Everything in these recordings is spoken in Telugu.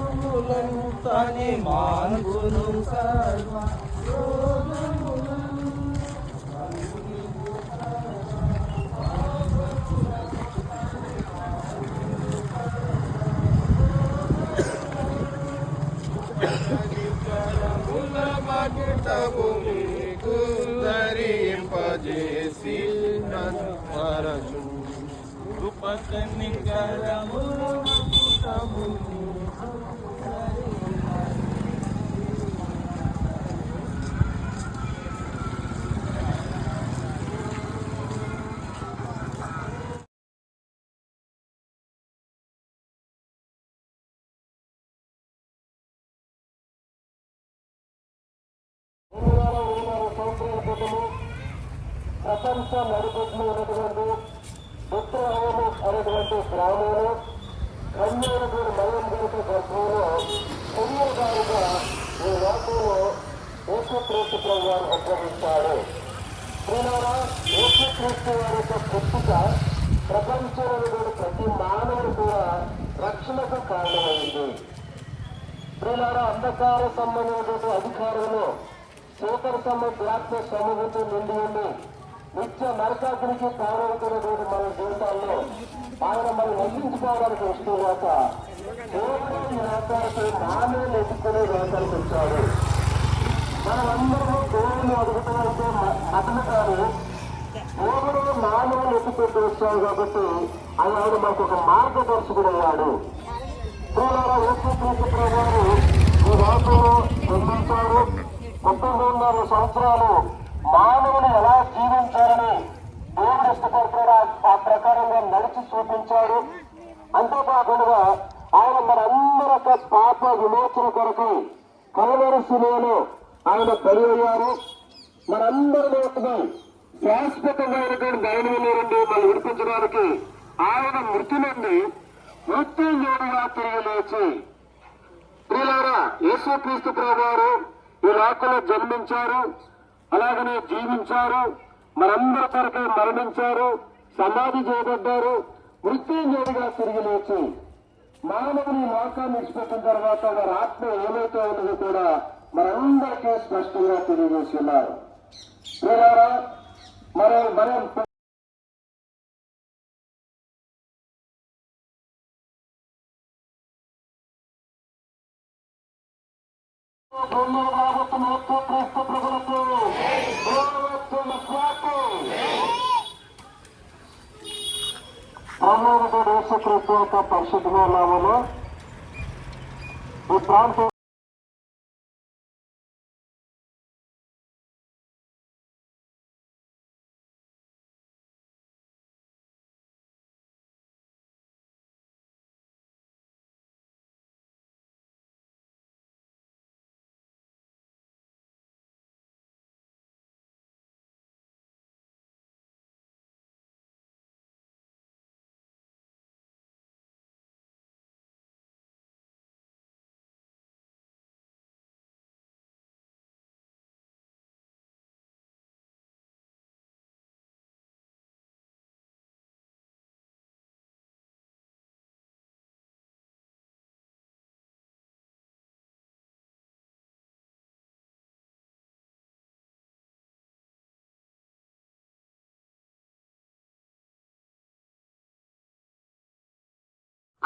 పాపములంతని మాన్గును సర్వ ధరింపజేసి నన్ను మరచు కృపకనికరము ప్రపంచ నడిబొడ్లు ఉన్నటువంటి బుద్ధహోము అనేటువంటి గ్రామంలో కన్యానగూరు మయం గంట గర్భంలో కొరియర్ గారుగా ఈ లోకంలో యేసుక్రీస్తు ప్రభు వారు ఉద్భవిస్తాడు. ప్రియులారా, యేసుక్రీస్తు వారి యొక్క పుట్టుక ప్రపంచంలో ప్రతి మానవుడు కూడా రక్షణకు కారణమైంది. ప్రియులారా, అంధకార సంబంధమైనటువంటి అధికారులు చీకటి ఆత్మ సమూహంతో నిండి ఉండి నిత్య నరకాగ్నికి పారవుతున్నటువంటి మన జీవితాల్లో ఆయన మనం నశించుకోవడానికి వస్తున్నాక దేవుడు ఈ లోకానికి మానవులు ఎదుర్కొనే లోకానికి వచ్చాడు. మనమందరూ దేవుడిని అడుగుతామంటే అతను కానీ దేవుడు మానవులు ఎత్తుపెట్టి వచ్చాడు కాబట్టి ఆయన మనకు ఒక మార్గదర్శకుడు అయ్యాడు. యేసుక్రీస్తు ప్రభువు ఈ లోకంలో జన్మించారు. 39 సంవత్సరాలు మానవులు ఎలా జీవించాలని దేవుడు ఇష్టపడుతున్నాడు. ఆ ప్రకారంగా నడిచి చూపించాడు. అంతేకాకుండా ఆయన మనందరి యొక్క పాప విమోచన కొరకు కల్వరి శిలువలో ఆయన బలి అయ్యారు. మనందరిలో శాశ్వతమైనటువంటి దైనంలో నుండి మనం విడిపించడానికి ఆయన మృతి నుండి మృత్యుంజయుడిగా తిరిగి లేచి ప్రియులారా, యేసుక్రీస్తు ప్రభువారు ఈ లోకంలో జన్మించారు, అలాగనే జీవించారు, మనందరి కొరకే మరణించారు, సమాధి చేయబడ్డారు, మృత్యుంజయుడిగా తిరిగి లేచి మానవుని లోకాన్ని విడిచిపెట్టిన తర్వాత వారి ఆత్మ ఏమైతే ఉన్నదో కూడా మనందరికీ స్పష్టంగా తెలియజేసి ఉన్నారు. ప్రియులారా, మనం యేసుక్రీస్తు యొక్క పరిశుద్ధమైన నామములో ఈ ప్రాంతం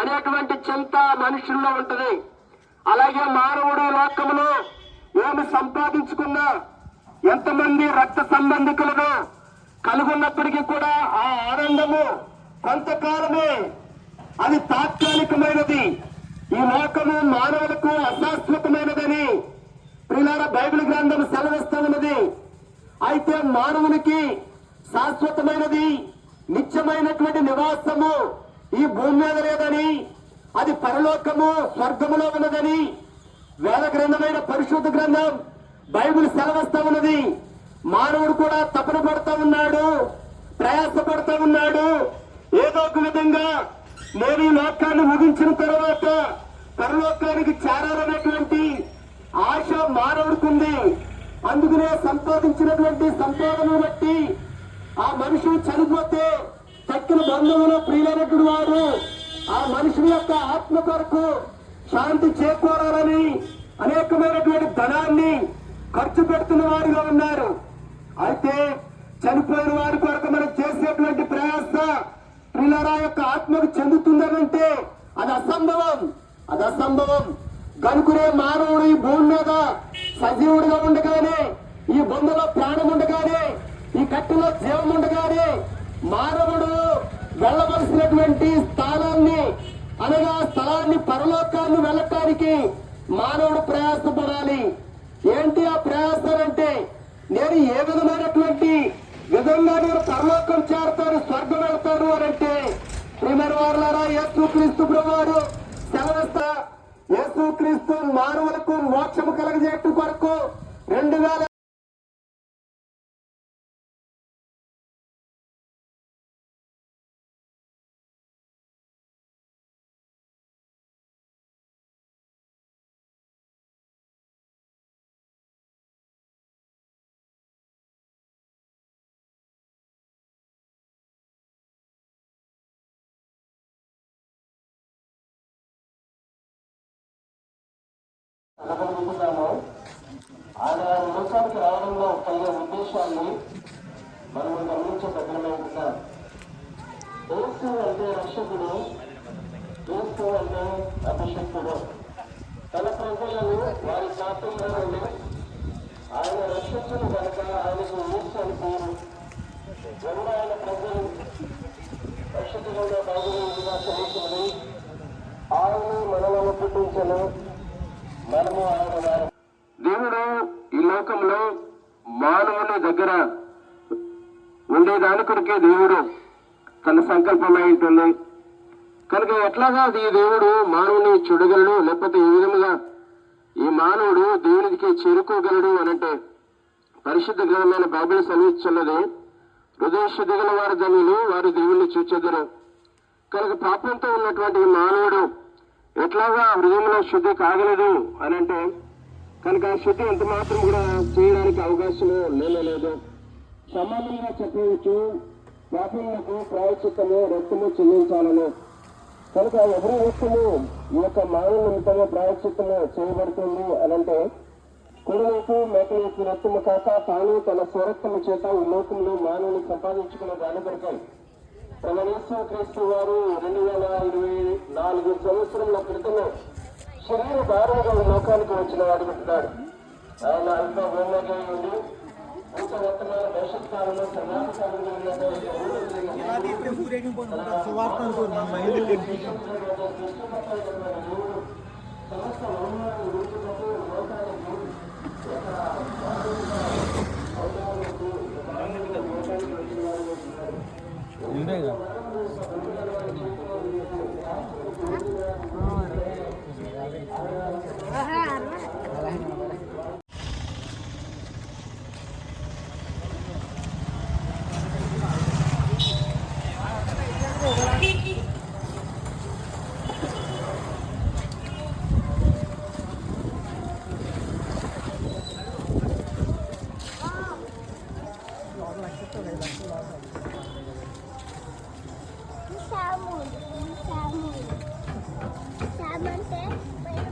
అనేటువంటి చింత మనుషుల్లో ఉంటది. అలాగే మానవుడు లోకములో ఏమి సంపాదించుకున్నా, ఎంతమంది రక్త సంబంధికులను కలుగున్నప్పటికీ కూడా ఆ ఆనందము కొంతకాలమే, అది తాత్కాలికమైనది. ఈ లోకము మానవులకు అశాశ్వతమైనదని ప్రియులారా బైబిల్ గ్రంథం సెలవిస్తూ ఉన్నది. అయితే మానవునికి శాశ్వతమైనది, నిత్యమైనటువంటి నివాసము ఈ భూమి మీద లేదని, అది పరలోకము స్వర్గములో ఉన్నదని వేద గ్రంథమైన పరిశుద్ధ గ్రంథం బైబిల్ సెలవిస్తూ ఉన్నది. మానవుడు కూడా తపన పడుతూ ఉన్నాడు, ప్రయాసపడుతూ ఉన్నాడు. ఏదో ఒక విధంగా నేను ఈ లోకాన్ని ముగించిన తర్వాత పరలోకానికి చేరాలనేటువంటి ఆశ మానవుడికి ఉంది. అందుకనే సంపాదించినటువంటి సంపాదనను బట్టి ఆ మనిషి చనిపోతే తక్కిన బంధువులు ప్రియులైనటువంటి వారు ఆ మనిషి యొక్క ఆత్మ కొరకు శాంతి చేకూరాలని అనేకమైనటువంటి ధనాన్ని ఖర్చు పెడుతున్న వారుగా ఉన్నారు. అయితే చనిపోయిన వారి కొరకు మనం చేసేటువంటి ప్రయాస ప్రియులారా యొక్క ఆత్మకు చెందుతుందనంటే అది అసంభవం, అది అసంభవం. కనుకునే మానవుడు ఈ భూమి మీద సజీవుడిగా ఉండగానే, ఈ బొమ్మలో ప్రాణం ఉండగానే, ఈ కట్టులో జీవం ఉండగానే మానవుడు వెళ్ళవలసినటువంటి స్థానాన్ని అనగా స్థలాన్ని పరలోకాన్ని వెళ్ళటానికి మానవుడు ప్రయాసపడాలి. ఏంటి ఆ ప్రయాసం అంటే, నేను ఏ విధమైనటువంటి విధంగా నేను పరలోకం చేరతాను, స్వర్గం వెళ్తాను అని అంటే ప్రియమైన వారులారా, యేసుక్రీస్తు ప్రభువారు సెలవిస్తా, యేసుక్రీస్తు మానవులకు మోక్షము కలగజేయటం కొరకు 2000 అనుకుంటున్నాము. ఆయన లోకానికి రావడంలో కలిగే ఉద్దేశాన్ని మనం గమనించదగ్గరమవుతున్నాం. యేసు అంటే రక్షకుడు, యేసు అంటే అభిషక్తుడు. తన ప్రజలను వారి శాతంలో నుండి ఆయన రక్షించిన కనుక ఆయనకు యేసు అని పేరు. ఎవరు ఆయన ప్రజలు రక్షకుడుగా బాగుగా చదువుతుంది. ఆయన మనలను పుట్టించను, మనము ఆయన వారు. దేవుడు ఈ లోకంలో మానవుని దగ్గర ఉండేదాని కొరకే దేవుడు తన సంకల్పమై ఉంటుంది. కనుక ఎట్లాగా ఈ దేవుడు మానవుని చూడగలడు, లేకపోతే ఏ విధముగా ఈ మానవుడు దేవునికి చేరుకోగలడు అనంటే పరిశుద్ధ గ్రంథమైన బైబిల్ సెలవిస్తున్నది, హృదయ శుద్ధి గల వారి ధనులు వారు దేవుణ్ణి చూచెదరు. కనుక పాపంతో ఉన్నటువంటి మానవుడు ఎట్లాగా హృదయంలో శుద్ధి కాగలదు అనంటే కనుక ఆ శుద్ధి ఎంత మాత్రం కూడా చేయడానికి అవకాశము లేదు. సమానంగా చెప్పవచ్చు, పాపములకు ప్రాయశ్చిత్తము రక్తము చెల్లించాలని. కనుక ఎవరి రక్తము ఈ యొక్క మానవ నిమిత్తంగా ప్రాయశ్చిత్తము చేయబడుతుంది అనంటే కుడివైపు మేకవైపు రక్తము కాక తాను తన స్వరక్తము చేత ఈ లోకంలో మానవుని సంపాదించుకున్న దాని కొరకై మన యేసుక్రీస్తు వారు 2024 సంవత్సరంల క్రితమే శరీర భారంగా లోకానికి వచ్చిన వాడు ఉంటున్నాడు. ఆయన అల్ప భూమిగా ఉండి ఇంత వర్తమాన భవిష్యత్ కాలంలో సమాజకాలంలో సమస్త ఉండేగా Saman te, pero